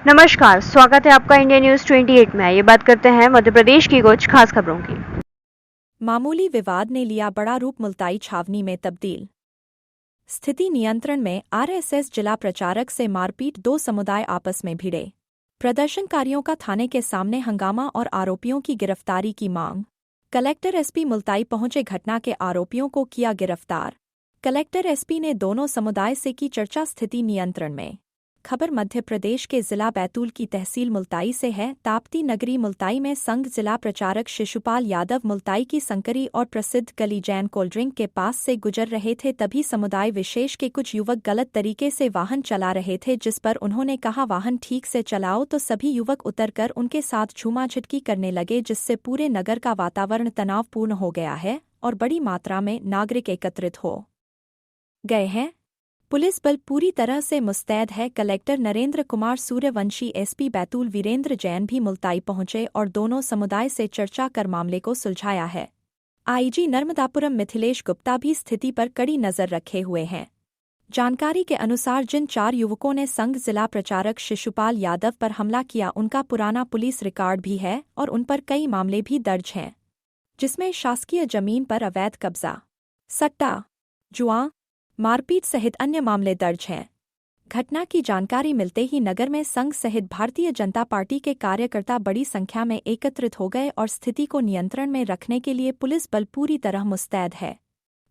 नमस्कार, स्वागत है आपका इंडिया न्यूज 28 में। ये बात करते हैं मध्य प्रदेश की कुछ खास खबरों की। मामूली विवाद ने लिया बड़ा रूप, मुल्ताई छावनी में तब्दील। स्थिति नियंत्रण में, आरएसएस जिला प्रचारक से मारपीट, 2 समुदाय आपस में भिड़े। प्रदर्शनकारियों का थाने के सामने हंगामा और आरोपियों की गिरफ्तारी की मांग। कलेक्टर एसपी मुल्ताई पहुंचे, घटना के आरोपियों को किया गिरफ्तार। कलेक्टर एसपी ने दोनों समुदाय से की चर्चा, स्थिति नियंत्रण में। खबर मध्य प्रदेश के जिला बैतूल की तहसील मुल्ताई से है। ताप्ती नगरी मुल्ताई में संघ जिला प्रचारक शिशुपाल यादव मुल्ताई की संकरी और प्रसिद्ध गली जैन कोल्ड ड्रिंक के पास से गुजर रहे थे, तभी समुदाय विशेष के कुछ युवक गलत तरीके से वाहन चला रहे थे, जिस पर उन्होंने कहा वाहन ठीक से चलाओ, तो सभी युवक उतरकर उनके साथ झूमाझटकी करने लगे, जिससे पूरे नगर का वातावरण तनावपूर्ण हो गया है और बड़ी मात्रा में नागरिक एकत्रित हो गए हैं। पुलिस बल पूरी तरह से मुस्तैद है। कलेक्टर नरेंद्र कुमार सूर्यवंशी, एसपी बैतूल वीरेंद्र जैन भी मुल्ताई पहुंचे और दोनों समुदाय से चर्चा कर मामले को सुलझाया है। आईजी नर्मदापुरम मिथिलेश गुप्ता भी स्थिति पर कड़ी नजर रखे हुए हैं। जानकारी के अनुसार जिन 4 युवकों ने संघ जिला प्रचारक शिशुपाल यादव पर हमला किया, उनका पुराना पुलिस रिकॉर्ड भी है और उन पर कई मामले भी दर्ज हैं, जिसमें शासकीय जमीन पर अवैध कब्जा, सट्टा, जुआ, मारपीट सहित अन्य मामले दर्ज हैं। घटना की जानकारी मिलते ही नगर में संघ सहित भारतीय जनता पार्टी के कार्यकर्ता बड़ी संख्या में एकत्रित हो गए और स्थिति को नियंत्रण में रखने के लिए पुलिस बल पूरी तरह मुस्तैद है।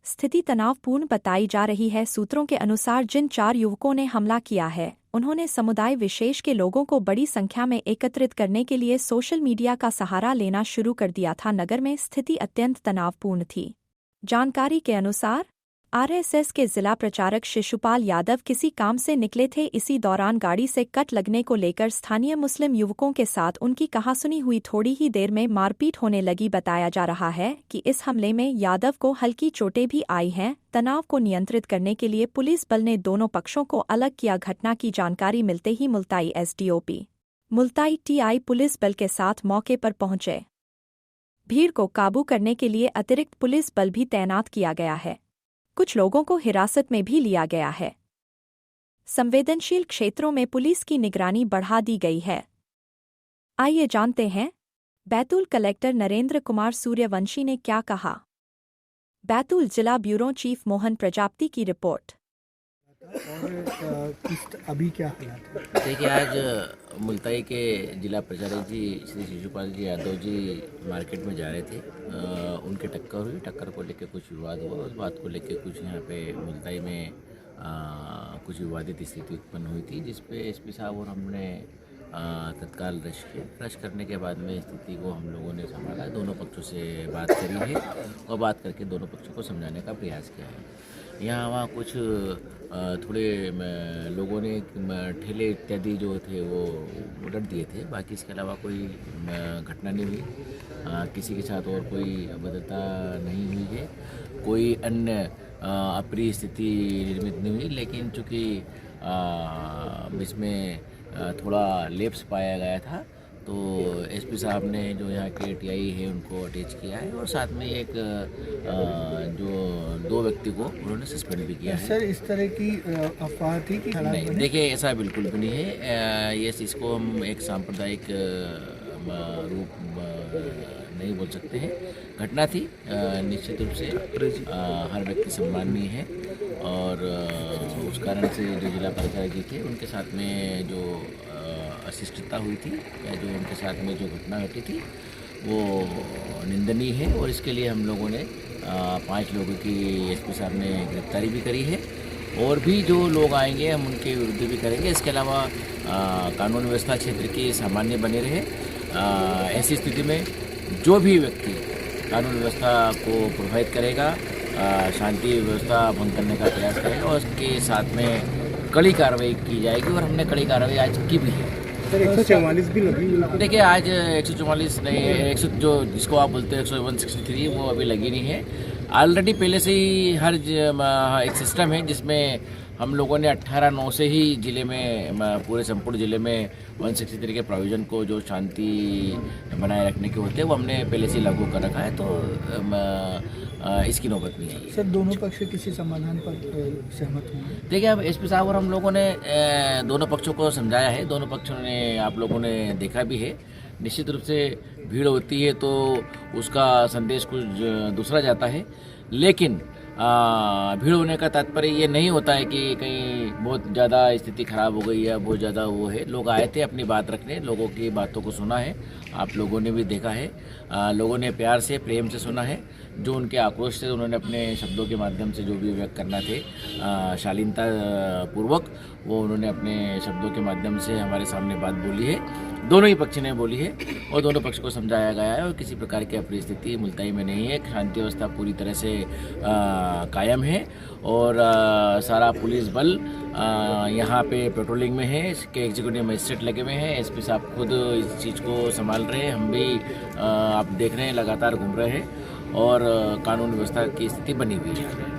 स्थिति तनावपूर्ण बताई जा रही है। सूत्रों के अनुसार जिन 4 युवकों ने हमला किया है, उन्होंने समुदाय विशेष के लोगों को बड़ी संख्या में एकत्रित करने के लिए सोशल मीडिया का सहारा लेना शुरू कर दिया था। नगर में स्थिति अत्यंत तनावपूर्ण थी। जानकारी के अनुसार आरएसएस के जिला प्रचारक शिशुपाल यादव किसी काम से निकले थे। इसी दौरान गाड़ी से कट लगने को लेकर स्थानीय मुस्लिम युवकों के साथ उनकी कहासुनी हुई। थोड़ी ही देर में मारपीट होने लगी। बताया जा रहा है कि इस हमले में यादव को हल्की चोटें भी आई हैं। तनाव को नियंत्रित करने के लिए पुलिस बल ने दोनों पक्षों को अलग किया। घटना की जानकारी मिलते ही Multai SDOP Multai TI police बल के साथ मौके पर पहुंचे। भीड़ को काबू करने के लिए अतिरिक्त पुलिस बल भी तैनात किया गया है। कुछ लोगों को हिरासत में भी लिया गया है। संवेदनशील क्षेत्रों में पुलिस की निगरानी बढ़ा दी गई है। आइए जानते हैं बैतूल कलेक्टर नरेंद्र कुमार सूर्यवंशी ने क्या कहा। बैतूल जिला ब्यूरो चीफ मोहन प्रजापति की रिपोर्ट। और अभी क्या हालात है? देखिए, आज मुल्ताई के जिला प्रचारक जी श्री शिशुपाल जी यादव जी मार्केट में जा रहे थे। उनके टक्कर हुई। टक्कर को लेकर कुछ विवाद हुआ। उस बात को लेकर कुछ यहाँ पे मुल्ताई में कुछ विवादित स्थिति उत्पन्न हुई थी, जिस पे एसपी साहब और हमने तत्काल रश किया। रश करने के बाद में स्थिति को हम लोगों ने संभाला। दोनों पक्षों से बात करी है और बात करके दोनों पक्षों को समझाने का प्रयास किया है। यहाँ वहाँ कुछ थोड़े लोगों ने ठेले इत्यादि जो थे वो उलट दिए थे। बाकी इसके अलावा कोई घटना नहीं हुई। किसी के साथ और कोई अभद्रता नहीं हुई है। कोई अन्य अप्रिय स्थिति निर्मित नहीं हुई। लेकिन चूँकि इसमें थोड़ा लेप्स पाया गया था, तो एसपी साहब ने जो यहाँ के टीआई है उनको अटैच किया है और साथ में एक जो 2 व्यक्ति को उन्होंने सस्पेंड भी किया है। सर, इस तरह की अफवाह थी कि नहीं, देखिए ऐसा बिल्कुल भी नहीं है। ये इसको हम एक सांप्रदायिक रूप नहीं बोल सकते हैं। घटना थी, निश्चित रूप से हर व्यक्ति सम्माननीय है और उस कारण से जो जिला प्रचारक जी थे उनके साथ में जो अशिष्टता हुई थी या जो उनके साथ में जो घटना घटी थी वो निंदनीय है और इसके लिए हम लोगों ने 5 लोगों की एसपी साहब ने गिरफ्तारी भी करी है और भी जो लोग आएंगे हम उनके विरुद्ध भी करेंगे। इसके अलावा कानून व्यवस्था क्षेत्र की सामान्य बने रहे। ऐसी स्थिति में जो भी व्यक्ति कानून व्यवस्था को प्रभावित करेगा, शांति व्यवस्था भंग करने का प्रयास करेगा और उसके साथ में कड़ी कार्रवाई की जाएगी और हमने कड़ी कार्रवाई आज की भी है। सर, 144 भी लगी हुई। देखिए, आज 144 नहीं, 100 जो जिसको आप बोलते हैं 163 वो अभी लगी नहीं है। ऑलरेडी पहले से ही हर एक सिस्टम है जिसमें हम लोगों ने 18/9 से ही जिले में पूरे संपूर्ण जिले में 163 के प्रोविज़न को जो शांति बनाए रखने के होते हैं वो हमने पहले से लागू कर रखा है। तो इसकी नौबत नहीं आई है। सर दोनों पक्ष किसी समाधान पर सहमत हुए हैं? देखिए, अब एसपी साहब और हम लोगों ने दोनों पक्षों को समझाया है, दोनों पक्षों ने आप लोगों ने देखा भी है। निश्चित रूप से भीड़ होती है तो उसका संदेश कुछ दूसरा जाता है, लेकिन भीड़ होने का तात्पर्य ये नहीं होता है कि कहीं बहुत ज़्यादा स्थिति खराब हो गई है, बहुत ज़्यादा वो है। लोग आए थे अपनी बात रखने, लोगों की बातों को सुना है, आप लोगों ने भी देखा है। लोगों ने प्यार से, प्रेम से सुना है। जो उनके आक्रोश थे, उन्होंने अपने शब्दों के माध्यम से जो भी व्यक्त करना थे शालीनता पूर्वक, वो उन्होंने अपने शब्दों के माध्यम से हमारे सामने बात बोली है। दोनों ही पक्ष ने बोली है और दोनों पक्ष को समझाया गया है और किसी प्रकार की परिस्थिति मुलताई में नहीं है। शांति व्यवस्था पूरी तरह से कायम है और सारा पुलिस बल यहाँ पे पेट्रोलिंग में है। इसके एग्जीक्यूटिव मजिस्ट्रेट लगे हुए हैं, एसपी साहब खुद इस चीज़ को संभाल रहे हैं। हम भी आप देख रहे हैं लगातार घूम रहे हैं और कानून व्यवस्था की स्थिति बनी हुई है।